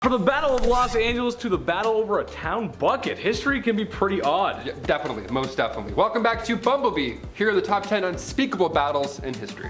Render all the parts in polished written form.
From the Battle of Los Angeles to the battle over a town bucket, history can be pretty odd. Yeah, definitely, most definitely. Welcome back to Bumblebee. Here are the top 10 unspeakable battles in history.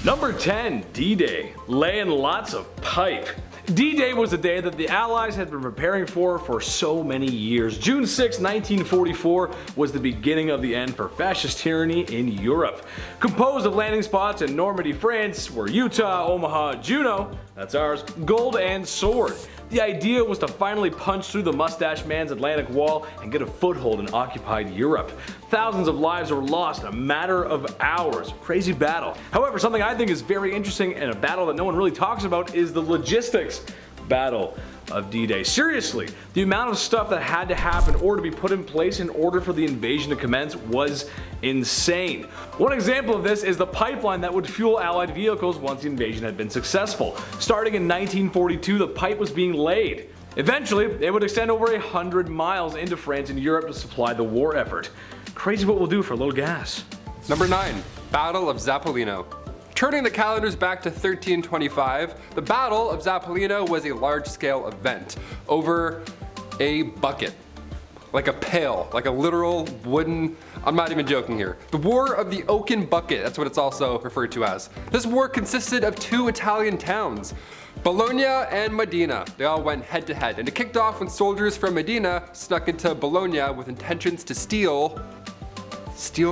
Number 10, D-Day, laying lots of pipe. D-Day was a day that the Allies had been preparing for so many years. June 6, 1944 was the beginning of the end for fascist tyranny in Europe. Composed of landing spots in Normandy, France, were Utah, Omaha, Juneau, that's ours, Gold, and Sword. The idea was to finally punch through the Mustache Man's Atlantic Wall and get a foothold in occupied Europe. Thousands of lives were lost in a matter of hours. Crazy battle. However, something I think is very interesting and a battle that no one really talks about is the logistics battle of D-Day. Seriously, the amount of stuff that had to happen or to be put in place in order for the invasion to commence was insane. One example of this is the pipeline that would fuel Allied vehicles once the invasion had been successful. Starting in 1942, the pipe was being laid. Eventually, it would extend over 100 miles into France and Europe to supply the war effort. Crazy what we'll do for a little gas. Number 9, Battle of Zappolino. Turning the calendars back to 1325, the Battle of Zappolino was a large-scale event over a bucket. Like a pail, like a literal wooden, I'm not even joking here. The War of the Oaken Bucket, that's what it's also referred to as. This war consisted of two Italian towns, Bologna and Modena. They all went head to head, and it kicked off when soldiers from Modena snuck into Bologna with intentions to steal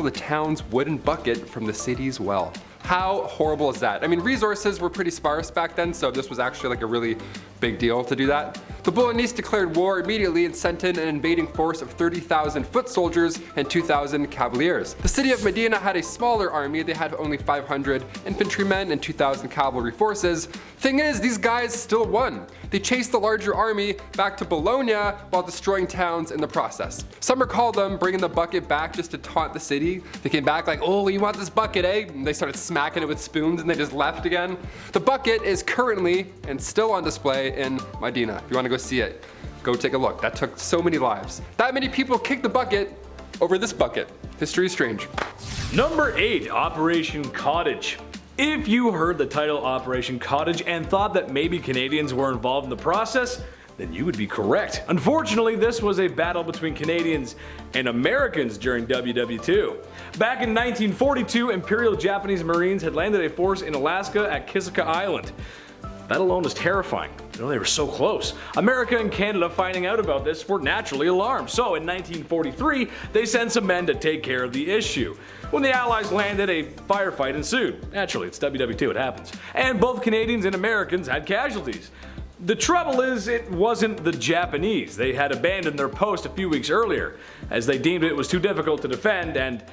the town's wooden bucket from the city's well. How horrible is that? I mean, resources were pretty sparse back then, so this was actually like a really big deal to do that. The Bolognese declared war immediately and sent in an invading force of 30,000 foot soldiers and 2,000 cavaliers. The city of Medina had a smaller army. They had only 500 infantrymen and 2,000 cavalry forces. Thing is, these guys still won. They chased the larger army back to Bologna while destroying towns in the process. Some recall them bringing the bucket back just to taunt the city. They came back like, oh, you want this bucket, eh? And they started smacking it with spoons and they just left again. The bucket is currently and still on display in Medina. If you want to go see it, go take a look. That took so many lives. That many people kicked the bucket over this bucket. History is strange. Number 8, Operation Cottage. If you heard the title Operation Cottage and thought that maybe Canadians were involved in the process, then you would be correct. Unfortunately, this was a battle between Canadians and Americans during WW2. Back in 1942, Imperial Japanese Marines had landed a force in Alaska at Kiska Island. That alone was terrifying. You know, they were so close. America and Canada, finding out about this, were naturally alarmed. So in 1943, they sent some men to take care of the issue. When the Allies landed, a firefight ensued. Naturally, it's WW2, it happens. And both Canadians and Americans had casualties. The trouble is, it wasn't the Japanese. They had abandoned their post a few weeks earlier, as they deemed it was too difficult to defend, and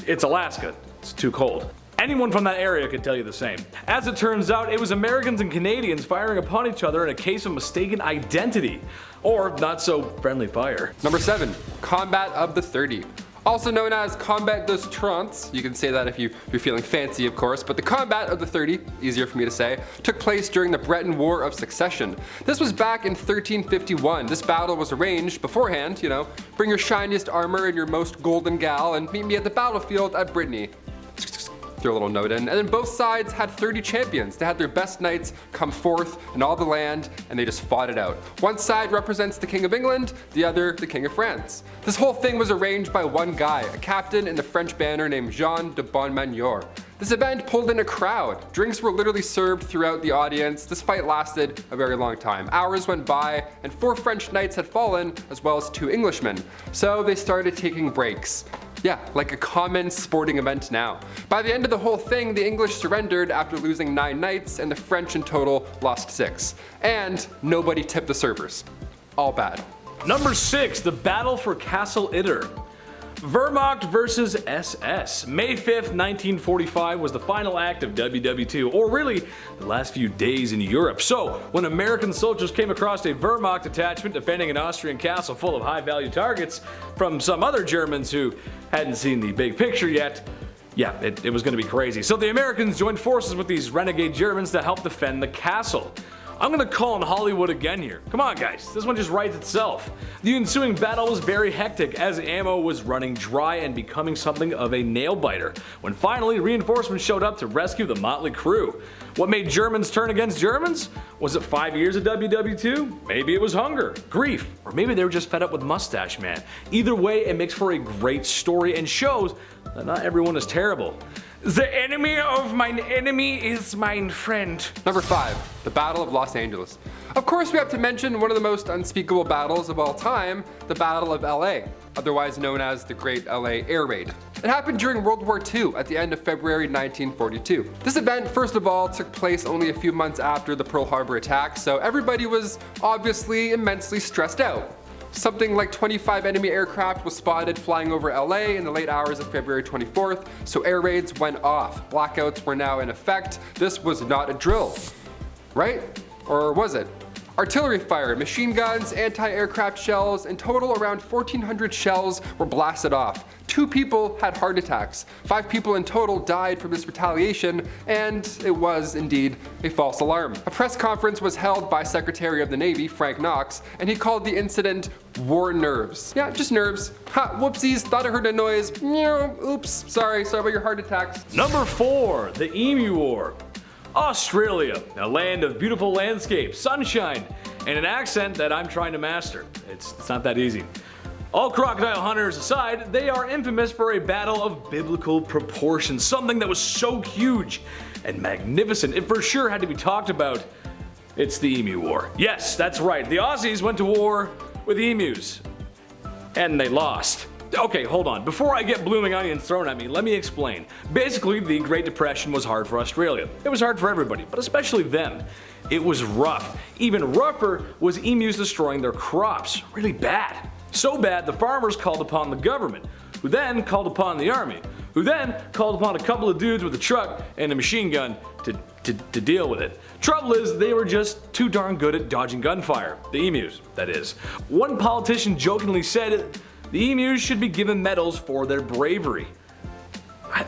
it's Alaska. It's too cold. Anyone from that area could tell you the same. As it turns out, it was Americans and Canadians firing upon each other in a case of mistaken identity, or not so friendly fire. Number 7, Combat of the 30. Also known as Combat des 30, you can say that if you're feeling fancy, of course, but the Combat of the 30, easier for me to say, took place during the Breton War of Succession. This was back in 1351. This battle was arranged beforehand, you know, bring your shiniest armor and your most golden gal and meet me at the battlefield at Brittany. Throw a little note in. And then both sides had 30 champions. They had their best knights come forth in all the land, and they just fought it out. One side represents the King of England, the other the King of France. This whole thing was arranged by one guy, a captain in the French banner named Jean de Bonmanior. This event pulled in a crowd. Drinks were literally served throughout the audience. This fight lasted a very long time. Hours went by, and 4 French knights had fallen, as well as 2 Englishmen. So they started taking breaks. Yeah, like a common sporting event now. By the end of the whole thing, the English surrendered after losing 9 knights, and the French in total lost 6. And nobody tipped the servers. All bad. Number 6, the battle for Castle Itter. Wehrmacht versus SS. May 5th, 1945 was the final act of WW2, or really the last few days in Europe. So, when American soldiers came across a Wehrmacht detachment defending an Austrian castle full of high-value targets from some other Germans who hadn't seen the big picture yet, yeah, it was going to be crazy. So the Americans joined forces with these renegade Germans to help defend the castle. I'm gonna call on Hollywood again here. Come on guys, this one just writes itself. The ensuing battle was very hectic as ammo was running dry and becoming something of a nail-biter, when finally reinforcements showed up to rescue the motley crew. What made Germans turn against Germans? Was it 5 years of WW2? Maybe it was hunger, grief, or maybe they were just fed up with Mustache Man. Either way, it makes for a great story and shows that not everyone is terrible. The enemy of mine enemy is mine friend. Number 5, the Battle of Los Angeles. Of course, we have to mention one of the most unspeakable battles of all time, the Battle of LA, otherwise known as the Great LA Air Raid. It happened during World War II at the end of February 1942. This event, first of all, took place only a few months after the Pearl Harbor attack, so everybody was obviously immensely stressed out. Something like 25 enemy aircraft was spotted flying over LA in the late hours of February 24th, so air raids went off. Blackouts were now in effect. This was not a drill, right? Or was it? Artillery fire, machine guns, anti-aircraft shells, in total around 1,400 shells were blasted off. 2 people had heart attacks. 5 people in total died from this retaliation, and it was indeed a false alarm. A press conference was held by Secretary of the Navy, Frank Knox, and he called the incident war nerves. Yeah, just nerves. Ha, whoopsies, thought I heard a noise. Meow, oops, sorry about your heart attacks. Number 4, the Emu War. Australia, a land of beautiful landscapes, sunshine, and an accent that I'm trying to master. It's not that easy. All crocodile hunters aside, they are infamous for a battle of biblical proportions, something that was so huge and magnificent it for sure had to be talked about. It's the Emu War. Yes, that's right, the Aussies went to war with emus, and they lost. Okay, hold on. Before I get blooming onions thrown at me, let me explain. Basically, the Great Depression was hard for Australia. It was hard for everybody, but especially them. It was rough. Even rougher was emus destroying their crops. Really bad. So bad, the farmers called upon the government, who then called upon the army, who then called upon a couple of dudes with a truck and a machine gun to deal with it. Trouble is, they were just too darn good at dodging gunfire. The emus, that is. One politician jokingly said, the emus should be given medals for their bravery. I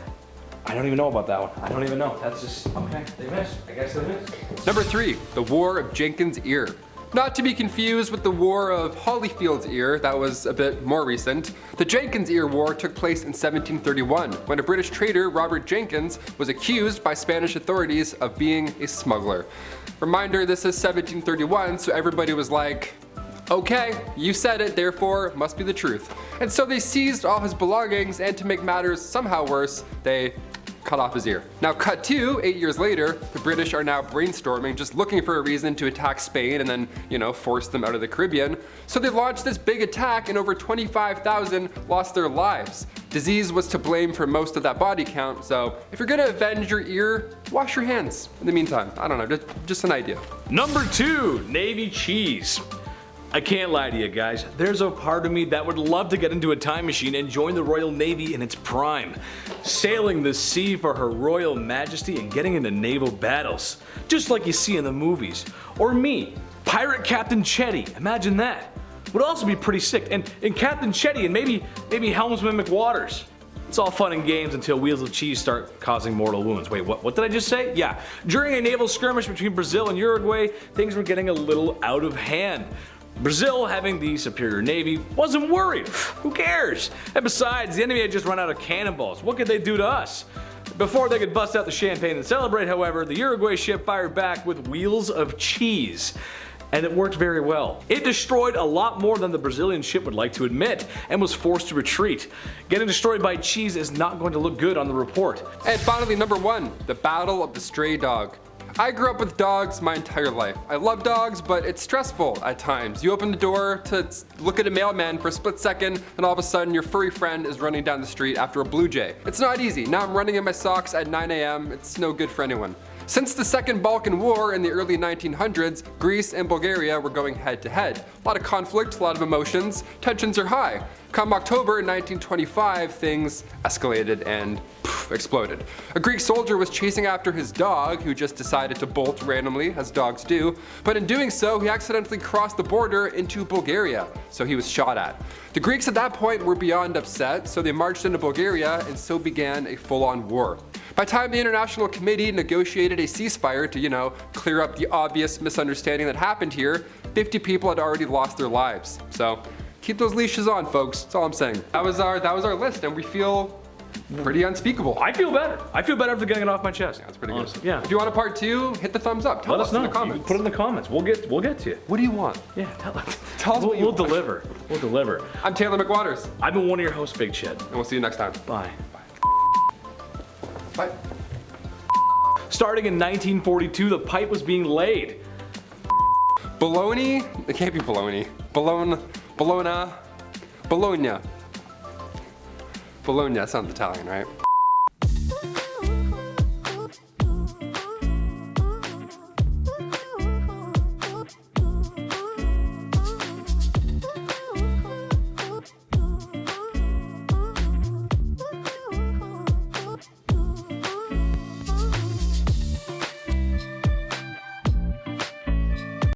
don't even know about that one. I don't even know. That's just, okay, they missed. I guess they missed. Number 3, the War of Jenkins Ear. Not to be confused with the War of Holyfield's Ear, that was a bit more recent. The Jenkins Ear War took place in 1731, when a British trader, Robert Jenkins, was accused by Spanish authorities of being a smuggler. Reminder, this is 1731, so everybody was like, okay, you said it, therefore it must be the truth. And so they seized all his belongings, and to make matters somehow worse, they cut off his ear. Now cut to 8 years later, the British are now brainstorming, just looking for a reason to attack Spain and then, force them out of the Caribbean. So they launched this big attack and over 25,000 lost their lives. Disease was to blame for most of that body count, so if you're gonna avenge your ear, wash your hands. In the meantime, I don't know, just an idea. Number 2, Navy cheese. I can't lie to you guys, there's a part of me that would love to get into a time machine and join the Royal Navy in its prime, sailing the sea for Her Royal Majesty and getting into naval battles, just like you see in the movies. Or me, Pirate Captain Chetty, imagine that. Would also be pretty sick, and Captain Chetty and maybe Helmsman McWaters. It's all fun and games until wheels of cheese start causing mortal wounds. Wait, what did I just say? Yeah, during a naval skirmish between Brazil and Uruguay, things were getting a little out of hand. Brazil, having the superior navy, wasn't worried. Who cares? And besides, the enemy had just run out of cannonballs. What could they do to us? Before they could bust out the champagne and celebrate, however, the Uruguay ship fired back with wheels of cheese. And it worked very well. It destroyed a lot more than the Brazilian ship would like to admit, and was forced to retreat. Getting destroyed by cheese is not going to look good on the report. And finally, number 1, the Battle of the Stray Dog. I grew up with dogs my entire life. I love dogs, but it's stressful at times. You open the door to look at a mailman for a split second, and all of a sudden your furry friend is running down the street after a blue jay. It's not easy. Now I'm running in my socks at 9 a.m. It's no good for anyone. Since the Second Balkan War in the early 1900s, Greece and Bulgaria were going head to head. A lot of conflict, a lot of emotions, tensions are high. Come October 1925, things escalated and exploded. A Greek soldier was chasing after his dog, who just decided to bolt randomly, as dogs do, but in doing so, he accidentally crossed the border into Bulgaria, so he was shot at. The Greeks at that point were beyond upset, so they marched into Bulgaria, and so began a full-on war. By the time the International Committee negotiated a ceasefire to, clear up the obvious misunderstanding that happened here, 50 people had already lost their lives. So keep those leashes on, folks. That's all I'm saying. That was our list, and we feel pretty unspeakable. I feel better. I feel better after getting it off my chest. Yeah, that's pretty Honestly. good. Yeah. If you want a part 2, hit the thumbs up. Tell Let us know in the comments. You put it in the comments. We'll get to you. What do you want? Yeah, tell us. Tell us what you We'll want. deliver. We'll deliver. I'm Taylor McWaters, I've been one of your hosts, Big Ched. and we'll see you next time. Bye. Bye. Starting in 1942, the pipe was being laid. Bologna? It can't be bologna. Bologna. Bologna. Bologna. Bologna sounds Italian, right?